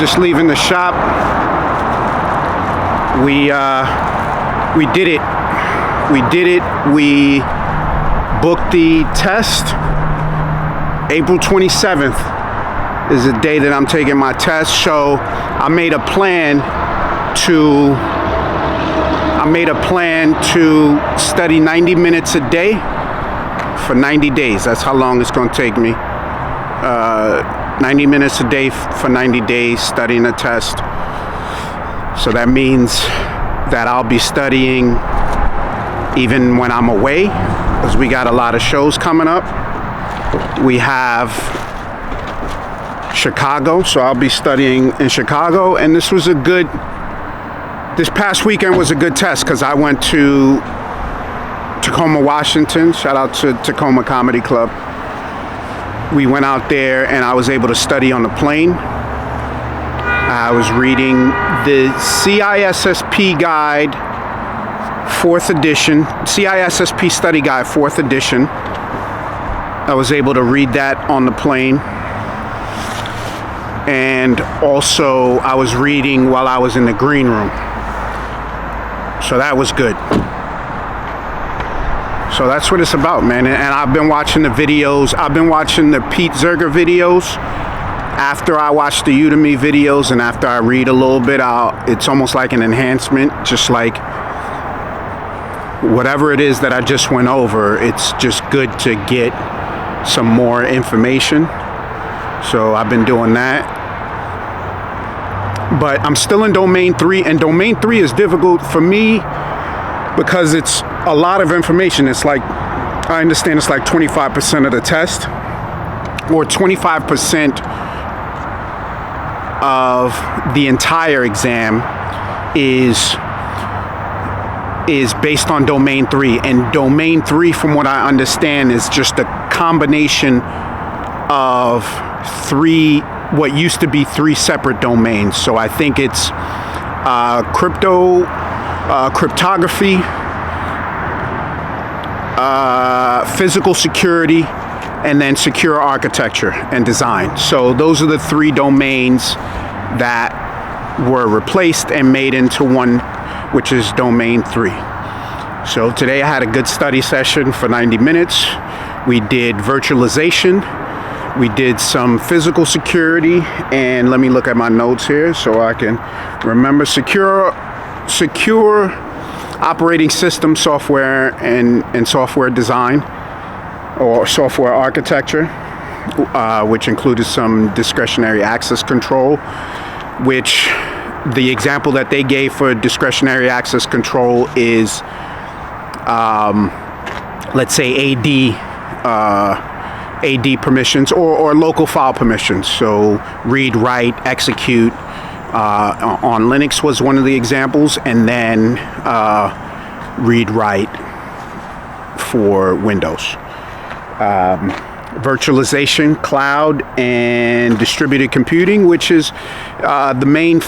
Just leaving the shop. We did it. We did it. We booked the test. April 27th is the day that I'm taking my test. So I made a plan to study 90 minutes a day for 90 days. That's how long it's going to take me. 90 minutes a day for 90 days studying a test. So that means that I'll be studying even when I'm away, because we got a lot of shows coming up. We have Chicago, so I'll be studying in Chicago. And this past weekend was a good test because I went to Tacoma, Washington. Shout out to Tacoma Comedy Club. We went out there and I was able to study on the plane. I was reading the CISSP guide, 4th edition, CISSP study guide, 4th edition. I was able to read that on the plane. And also I was reading while I was in the green room. So that was good. So that's what it's about, man. And I've been watching the videos. I've been watching the Pete Zerger videos. After I watch the Udemy videos and after I read a little bit, it's almost like an enhancement. Just like whatever it is that I just went over, it's just good to get some more information. So I've been doing that. But I'm still in Domain 3, and Domain 3 is difficult for me because it's a lot of information. It's like, I understand it's like 25% of the test, or 25% of the entire exam is based on Domain 3. And Domain 3, from what I understand, is just a combination of what used to be 3 separate domains. So I think it's cryptography, physical security, and then secure architecture and design. So those are the 3 domains that were replaced and made into one, which is Domain 3. So today I had a good study session for 90 minutes. We did virtualization. We did some physical security, and let me look at my notes here so I can remember. Secure operating system software and software design, or software architecture, which included some discretionary access control, which the example that they gave for discretionary access control is, let's say AD permissions or local file permissions. So read, write, execute on Linux was one of the examples, and then read, write for Windows. Virtualization, cloud, and distributed computing, which is the main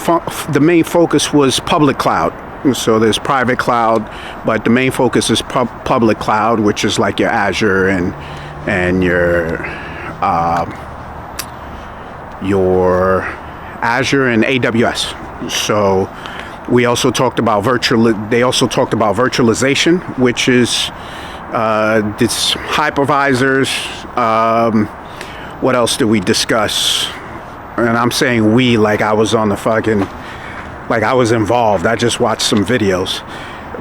focus was public cloud. So there's private cloud, but the main focus is public cloud, which is like your Azure and your Azure and AWS. So we also talked about they also talked about virtualization, which is this hypervisors. What else did we discuss? And I'm saying we like I was on the fucking, like I was involved. I just watched some videos.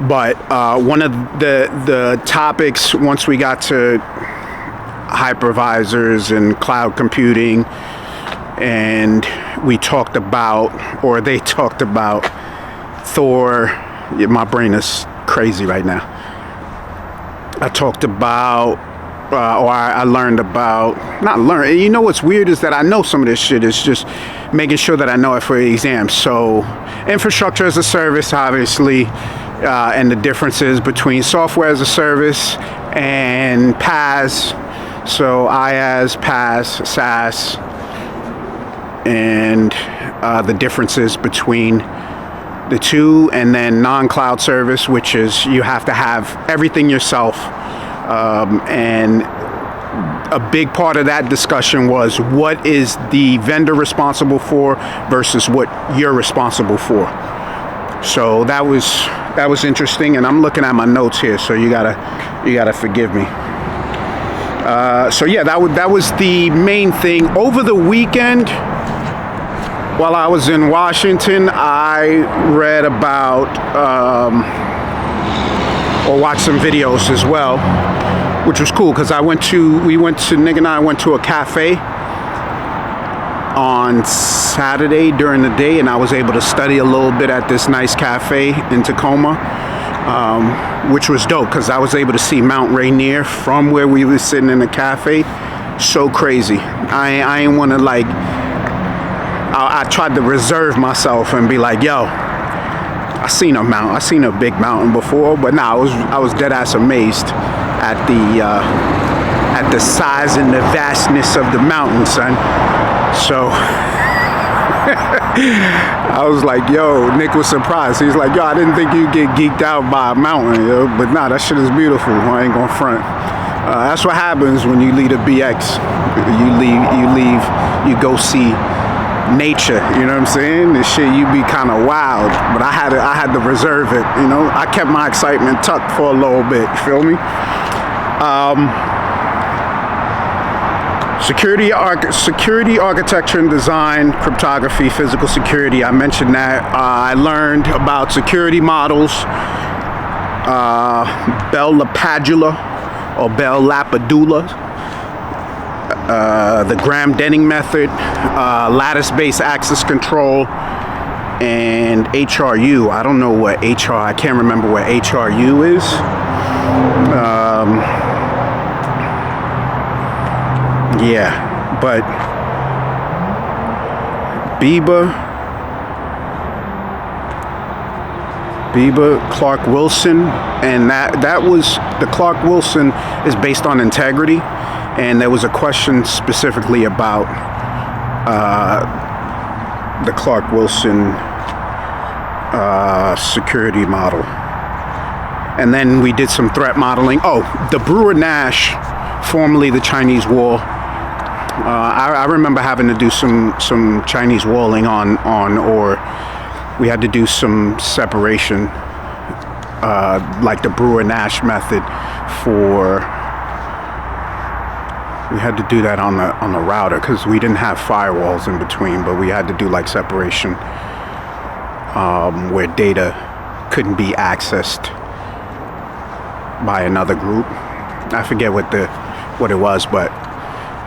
But one of the topics, once we got to hypervisors and cloud computing, and we talked about, or they talked about Thor. Yeah, my brain is crazy right now. I talked about, I learned about, not learn. You know what's weird is that I know some of this shit. It's just making sure that I know it for the exam. So infrastructure as a service, obviously, and the differences between software as a service and PaaS. So IaaS, PaaS, SaaS, and the differences between the two, and then non-cloud service, which is you have to have everything yourself, and a big part of that discussion was what is the vendor responsible for versus what you're responsible for. So that was interesting, and I'm looking at my notes here, so you gotta forgive me. So yeah, that was the main thing. Over the weekend, while I was in Washington, I read about or watched some videos as well, which was cool because Nick and I went to a cafe on Saturday during the day, and I was able to study a little bit at this nice cafe in Tacoma, which was dope because I was able to see Mount Rainier from where we were sitting in the cafe. So crazy. I ain't want to like, I tried to reserve myself and be like, yo, I seen a big mountain before, but nah, I was dead ass amazed at the size and the vastness of the mountain, son. So I was like, yo, Nick was surprised. He's like, yo, I didn't think you'd get geeked out by a mountain, yo. But nah, that shit is beautiful. I ain't gonna front. That's what happens when you lead a BX. You go see nature, you know what I'm saying? This shit, you be kind of wild, but I had to reserve it, you know. I kept my excitement tucked for a little bit, you feel me? Security architecture and design, cryptography, physical security, I mentioned that. I learned about security models, Bell LaPadula or Bell Lapadula, the Graham-Denning method, lattice-based access control, and HRU. I don't know what I can't remember what HRU is. Yeah, but Biba Clark Wilson, and that was the Clark Wilson is based on integrity, and there was a question specifically about the Clark Wilson security model. And then we did some threat modeling. Oh, the Brewer-Nash, formerly the Chinese wall. I remember having to do some Chinese walling or we had to do some separation, like the Brewer-Nash method we had to do that on the router because we didn't have firewalls in between, but we had to do like separation where data couldn't be accessed by another group. I forget what it was, but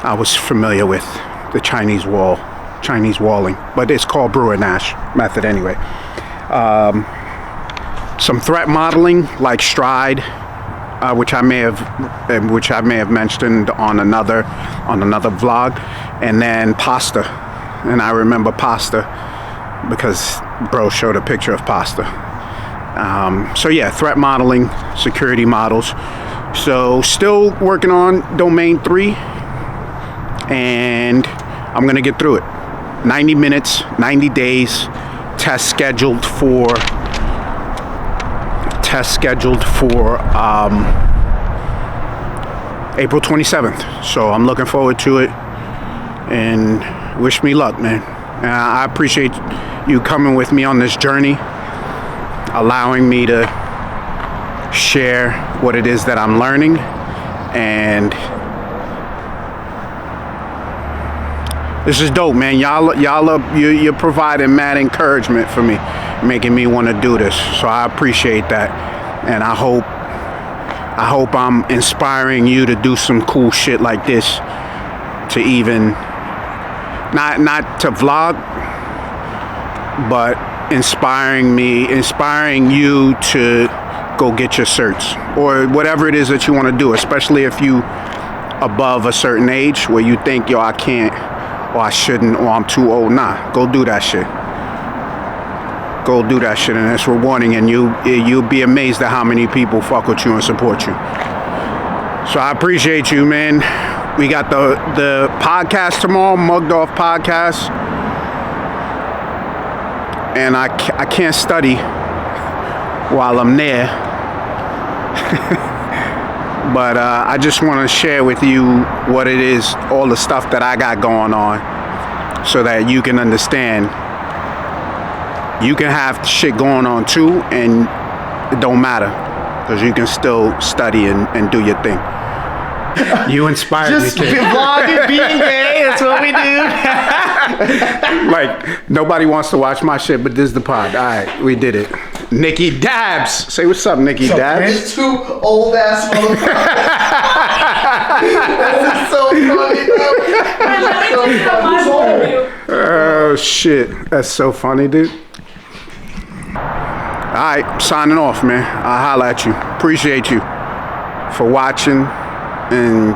I was familiar with the Chinese walling, but it's called Brewer-Nash method anyway. Some threat modeling like Stride, which I may have mentioned on another vlog, and then Pasta, and I remember Pasta because bro showed a picture of Pasta. So yeah, threat modeling, security models. So still working on domain 3, and I'm gonna get through it. 90 minutes, 90 days, test scheduled for April 27th. So I'm looking forward to it, and wish me luck, man. I appreciate you coming with me on this journey, allowing me to share what it is that I'm learning, and this is dope, man. You're providing mad encouragement for me, making me want to do this. So I appreciate that, and I hope I'm inspiring you to do some cool shit like this, to even not to vlog, but inspiring you to go get your certs or whatever it is that you want to do, especially if you above a certain age where you think, yo, I can't, or I shouldn't, or I'm too old. Nah, go do that shit. Go do that shit, and it's rewarding, and you'll be amazed at how many people fuck with you and support you. So I appreciate you, man. We got the podcast tomorrow, Mugged Off Podcast, and I can't study while I'm there. But I just want to share with you what it is, all the stuff that I got going on, so that you can understand. You can have shit going on too, and it don't matter, because you can still study and do your thing. You inspired Just me, kid. vlogging, being gay, that's what we do. Like, nobody wants to watch my shit, but this is the pod. All right, we did it. Nikki Dabs. Say what's up, Nikki Dabs. It's 2 old ass motherfuckers. This is so funny, bro. Oh, shit. That's so funny, dude. All right, signing off, man. I'll holla at you. Appreciate you for watching, and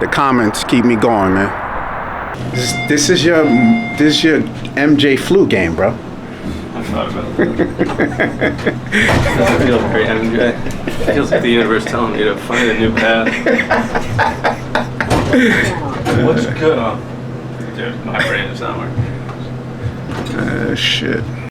the comments keep me going, man. This is your MJ flu game, bro. I thought about it. Doesn't feel very MJ. It feels like the universe telling me to find a new path. What's good? Dude, my brain is not working. Shit.